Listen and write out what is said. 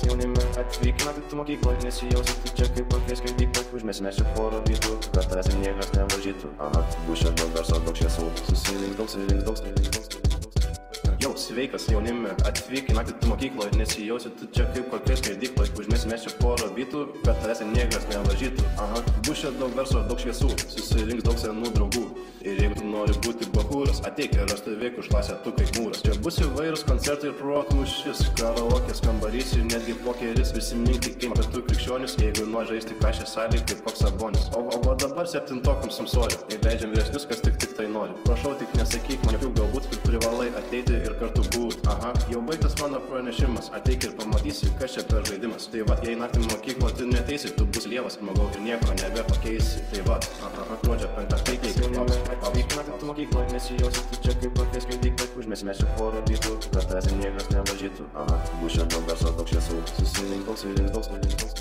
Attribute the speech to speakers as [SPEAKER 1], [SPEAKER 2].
[SPEAKER 1] jaunime atvykime, kad tu mokykloje nesijausi, tu čia kaip kokie skaityklai, užmėsime čia porą vietų, kad tavęs niekas nevaržytų. Aha, bus čia daug garso, daug šviesų, susirinks daug. Jau, sveikas jaunime, atvykime, kad tu mokykloje nesijausi, tu čia kaip kokie skaityklai, užmėsime čia porą vietų, kad tavęs niekas nevaržytų. Aha, bus čia daug garso, daug šviesų, susirinks daug senų draugų. Ir jeigu tu nori būti bachūras, ateik ir aš stovėk už klasę, tu kaip mūras. Čia bus įvairūs koncertai ir protmūšis, karaokės kambarys ir netgi pokeris. Prisimink tikėjimą, kad tu krikščionis, jeigu nori žaisti kašę salėj kaip koks Sabonis. O dabar septintokams samsori, įleidžiam vyresnius, kas tik tai nori. Prašau, tik nesakyk man jokių galbūt, kad privalai ateiti ir kartu būt. Aha, jau baigtas mano pranešimas, ateik ir pamatysi, kas čia per žaidimas. Tai va, jei naktį mokyklą tu neteisi, tu bus lievas, magau ir nieko nebepakeisi. Tai va, aha, gruodžio 5, teikiai. Atvykime, kad tu mokykloje nesijausi, tu čia kaip kokie skaityklai, užmėsime čia porą vietų, kad tavęs niekas nevaržytų. Aha, bus čia daug garso, daug šviesų, susirinks daug.